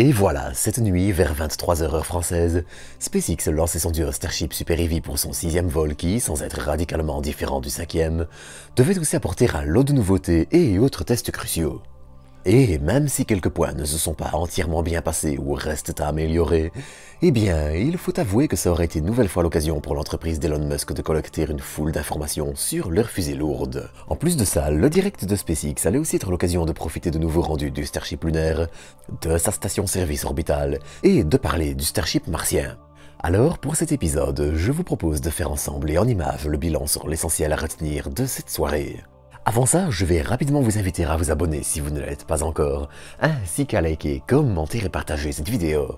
Et voilà, cette nuit, vers 23 heures heure française, SpaceX lançait son duo Starship Super Heavy pour son 6e vol qui, sans être radicalement différent du 5e, devait aussi apporter un lot de nouveautés et autres tests cruciaux. Et même si quelques points ne se sont pas entièrement bien passés ou restent à améliorer, eh bien, il faut avouer que ça aurait été une nouvelle fois l'occasion pour l'entreprise d'Elon Musk de collecter une foule d'informations sur leur fusée lourde. En plus de ça, le direct de SpaceX allait aussi être l'occasion de profiter de nouveaux rendus du Starship lunaire, de sa station-service orbitale et de parler du Starship martien. Alors, pour cet épisode, je vous propose de faire ensemble et en images le bilan sur l'essentiel à retenir de cette soirée. Avant ça, je vais rapidement vous inviter à vous abonner si vous ne l'êtes pas encore, ainsi qu'à liker, commenter et partager cette vidéo.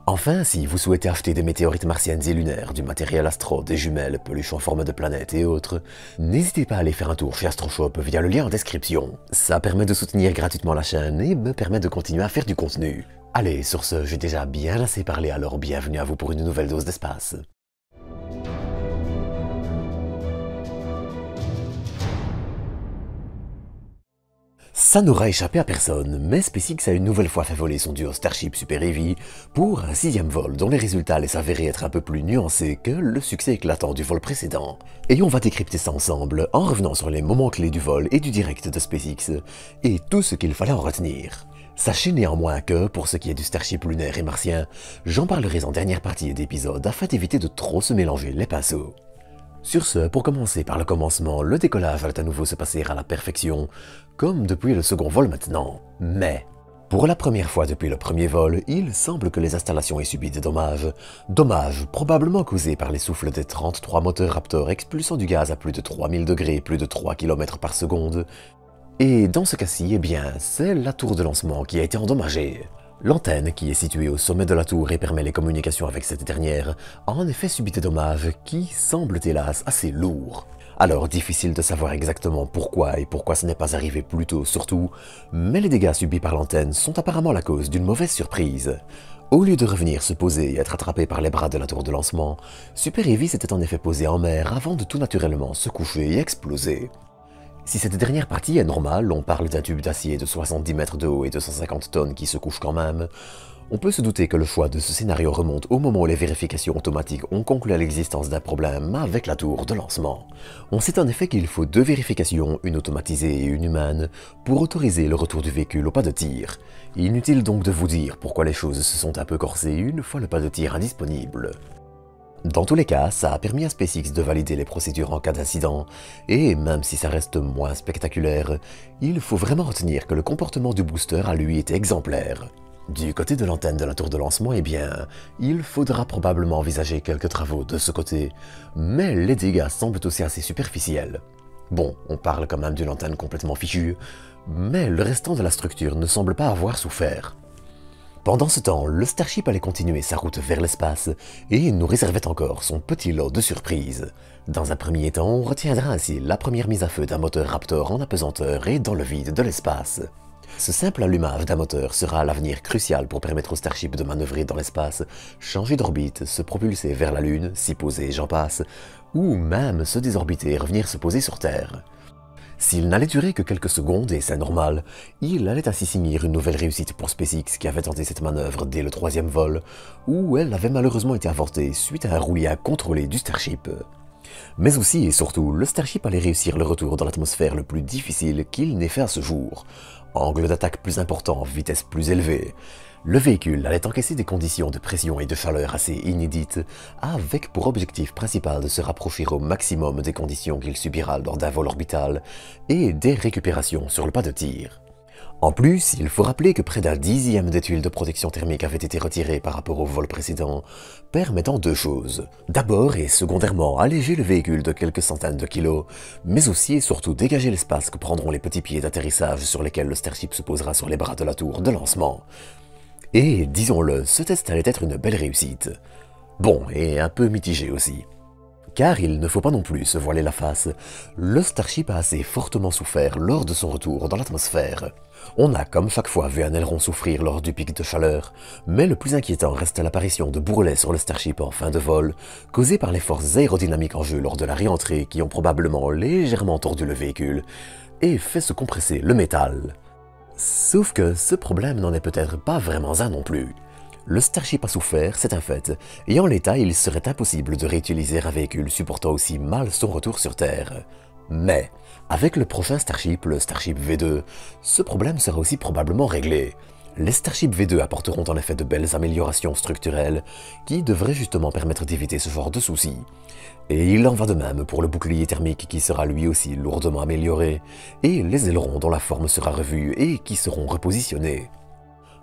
Enfin, si vous souhaitez acheter des météorites martiennes et lunaires, du matériel astro, des jumelles, peluches en forme de planète et autres, n'hésitez pas à aller faire un tour chez AstroShop via le lien en description. Ça permet de soutenir gratuitement la chaîne et me permet de continuer à faire du contenu. Allez, sur ce, j'ai déjà bien assez parlé, alors bienvenue à vous pour une nouvelle dose d'espace. Ça n'aura échappé à personne, mais SpaceX a une nouvelle fois fait voler son duo Starship Super Heavy pour un 6e vol dont les résultats allaient s'avérer être un peu plus nuancés que le succès éclatant du vol précédent. Et on va décrypter ça ensemble en revenant sur les moments clés du vol et du direct de SpaceX et tout ce qu'il fallait en retenir. Sachez néanmoins que, pour ce qui est du Starship lunaire et martien, j'en parlerai en dernière partie d'épisode afin d'éviter de trop se mélanger les pinceaux. Sur ce, pour commencer par le commencement, le décollage allait à nouveau se passer à la perfection, comme depuis le second vol maintenant. Mais, pour la première fois depuis le premier vol, il semble que les installations aient subi des dommages. Dommages probablement causés par les souffles des 33 moteurs Raptor expulsant du gaz à plus de 3000 degrés, plus de 3 km par seconde. Et dans ce cas-ci, eh bien, c'est la tour de lancement qui a été endommagée. L'antenne, qui est située au sommet de la tour et permet les communications avec cette dernière, a en effet subi des dommages qui semblent hélas assez lourds. Alors difficile de savoir exactement pourquoi et pourquoi ce n'est pas arrivé plus tôt surtout, mais les dégâts subis par l'antenne sont apparemment la cause d'une mauvaise surprise. Au lieu de revenir se poser et être attrapé par les bras de la tour de lancement, Super Heavy s'était en effet posé en mer avant de tout naturellement se coucher et exploser. Si cette dernière partie est normale, on parle d'un tube d'acier de 70 mètres de haut et de 150 tonnes qui se couche quand même, on peut se douter que le choix de ce scénario remonte au moment où les vérifications automatiques ont conclu à l'existence d'un problème avec la tour de lancement. On sait en effet qu'il faut 2 vérifications, une automatisée et une humaine, pour autoriser le retour du véhicule au pas de tir. Inutile donc de vous dire pourquoi les choses se sont un peu corsées une fois le pas de tir indisponible. Dans tous les cas, ça a permis à SpaceX de valider les procédures en cas d'incident, et même si ça reste moins spectaculaire, il faut vraiment retenir que le comportement du booster a lui été exemplaire. Du côté de l'antenne de la tour de lancement, eh bien, il faudra probablement envisager quelques travaux de ce côté, mais les dégâts semblent aussi assez superficiels. Bon, on parle quand même d'une antenne complètement fichue, mais le restant de la structure ne semble pas avoir souffert. Pendant ce temps, le Starship allait continuer sa route vers l'espace et nous réservait encore son petit lot de surprises. Dans un premier temps, on retiendra ainsi la première mise à feu d'un moteur Raptor en apesanteur et dans le vide de l'espace. Ce simple allumage d'un moteur sera à l'avenir crucial pour permettre au Starship de manœuvrer dans l'espace, changer d'orbite, se propulser vers la Lune, s'y poser, j'en passe, ou même se désorbiter et revenir se poser sur Terre. S'il n'allait durer que quelques secondes, et c'est normal, il allait ainsi signer une nouvelle réussite pour SpaceX qui avait tenté cette manœuvre dès le 3e vol, où elle avait malheureusement été avortée suite à un roulis incontrôlé du Starship. Mais aussi et surtout, le Starship allait réussir le retour dans l'atmosphère le plus difficile qu'il n'ait fait à ce jour. Angle d'attaque plus important, vitesse plus élevée. Le véhicule allait encaisser des conditions de pression et de chaleur assez inédites, avec pour objectif principal de se rapprocher au maximum des conditions qu'il subira lors d'un vol orbital et des récupérations sur le pas de tir. En plus, il faut rappeler que près d'un 10e des tuiles de protection thermique avaient été retirées par rapport au vol précédent, permettant 2 choses. D'abord et secondairement, alléger le véhicule de quelques centaines de kilos, mais aussi et surtout dégager l'espace que prendront les petits pieds d'atterrissage sur lesquels le Starship se posera sur les bras de la tour de lancement. Et, disons-le, ce test allait être une belle réussite. Bon, et un peu mitigé aussi. Car il ne faut pas non plus se voiler la face, le Starship a assez fortement souffert lors de son retour dans l'atmosphère. On a comme chaque fois vu un aileron souffrir lors du pic de chaleur, mais le plus inquiétant reste l'apparition de bourrelets sur le Starship en fin de vol, causés par les forces aérodynamiques en jeu lors de la réentrée qui ont probablement légèrement tordu le véhicule et fait se compresser le métal. Sauf que ce problème n'en est peut-être pas vraiment un non plus. Le Starship a souffert, c'est un fait, et en l'état, il serait impossible de réutiliser un véhicule supportant aussi mal son retour sur Terre. Mais, avec le prochain Starship, le Starship V2, ce problème sera aussi probablement réglé. Les Starship V2 apporteront en effet de belles améliorations structurelles qui devraient justement permettre d'éviter ce genre de soucis. Et il en va de même pour le bouclier thermique qui sera lui aussi lourdement amélioré, et les ailerons dont la forme sera revue et qui seront repositionnés.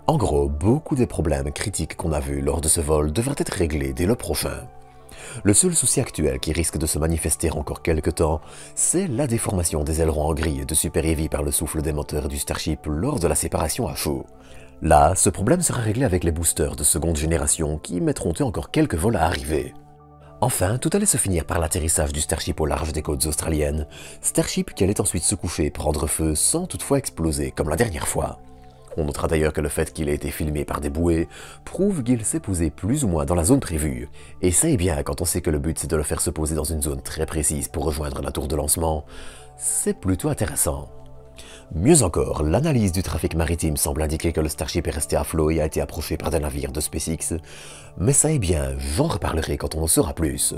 En gros, beaucoup des problèmes critiques qu'on a vus lors de ce vol devraient être réglés dès le prochain. Le seul souci actuel qui risque de se manifester encore quelque temps, c'est la déformation des ailerons en grille de Super Heavy par le souffle des moteurs du Starship lors de la séparation à chaud. Là, ce problème sera réglé avec les boosters de seconde génération qui mettront encore quelques vols à arriver. Enfin, tout allait se finir par l'atterrissage du Starship au large des côtes australiennes, Starship qui allait ensuite se coucher et prendre feu sans toutefois exploser comme la dernière fois. On notera d'ailleurs que le fait qu'il ait été filmé par des bouées prouve qu'il s'est posé plus ou moins dans la zone prévue. Et ça est bien quand on sait que le but c'est de le faire se poser dans une zone très précise pour rejoindre la tour de lancement, c'est plutôt intéressant. Mieux encore, l'analyse du trafic maritime semble indiquer que le Starship est resté à flot et a été approché par des navires de SpaceX, mais ça est bien, j'en reparlerai quand on en saura plus.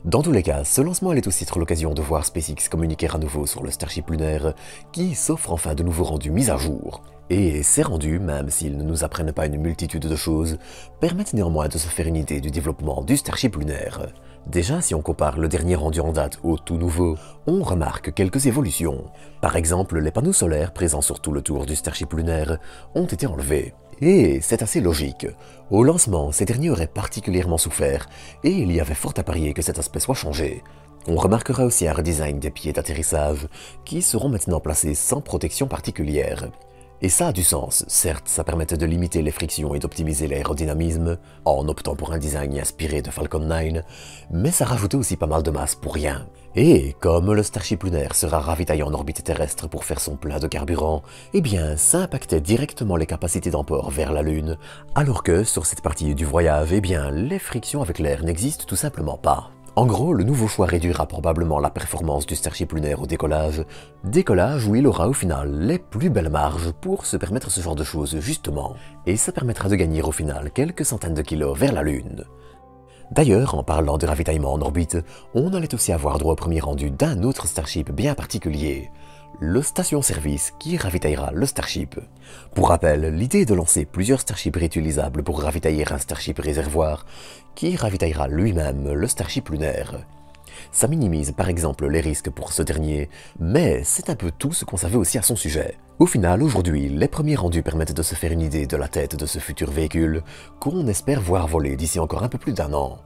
Dans tous les cas, ce lancement allait aussi être l'occasion de voir SpaceX communiquer à nouveau sur le Starship lunaire, qui s'offre enfin de nouveaux rendus mis à jour. Et ces rendus, même s'ils ne nous apprennent pas une multitude de choses, permettent néanmoins de se faire une idée du développement du Starship lunaire. Déjà, si on compare le dernier rendu en date au tout nouveau, on remarque quelques évolutions. Par exemple, les panneaux solaires présents sur tout le tour du Starship lunaire ont été enlevés. Et c'est assez logique. Au lancement, ces derniers auraient particulièrement souffert, et il y avait fort à parier que cet aspect soit changé. On remarquera aussi un redesign des pieds d'atterrissage, qui seront maintenant placés sans protection particulière. Et ça a du sens, certes ça permettait de limiter les frictions et d'optimiser l'aérodynamisme, en optant pour un design inspiré de Falcon 9, mais ça rajoutait aussi pas mal de masse pour rien. Et comme le Starship lunaire sera ravitaillé en orbite terrestre pour faire son plein de carburant, eh bien ça impactait directement les capacités d'emport vers la Lune, alors que sur cette partie du voyage, eh bien les frictions avec l'air n'existent tout simplement pas. En gros, le nouveau choix réduira probablement la performance du Starship lunaire au décollage où il aura au final les plus belles marges pour se permettre ce genre de choses justement, et ça permettra de gagner au final quelques centaines de kilos vers la Lune. D'ailleurs, en parlant de ravitaillement en orbite, on allait aussi avoir droit au premier rendu d'un autre Starship bien particulier, le station-service qui ravitaillera le Starship. Pour rappel, l'idée est de lancer plusieurs Starships réutilisables pour ravitailler un Starship réservoir qui ravitaillera lui-même le Starship lunaire. Ça minimise par exemple les risques pour ce dernier, mais c'est un peu tout ce qu'on savait aussi à son sujet. Au final, aujourd'hui, les premiers rendus permettent de se faire une idée de la tête de ce futur véhicule qu'on espère voir voler d'ici encore un peu plus d'un an.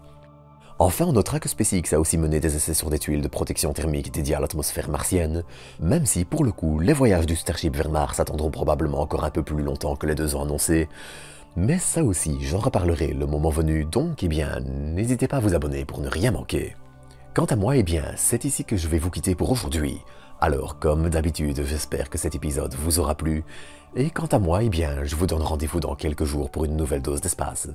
Enfin, on notera que SpaceX a aussi mené des essais sur des tuiles de protection thermique dédiées à l'atmosphère martienne, même si, pour le coup, les voyages du Starship vers Mars attendront probablement encore un peu plus longtemps que les 2 ans annoncés. Mais ça aussi, j'en reparlerai le moment venu, donc eh bien, n'hésitez pas à vous abonner pour ne rien manquer. Quant à moi, eh bien, c'est ici que je vais vous quitter pour aujourd'hui. Alors, comme d'habitude, j'espère que cet épisode vous aura plu, et quant à moi, eh bien, je vous donne rendez-vous dans quelques jours pour une nouvelle dose d'espace.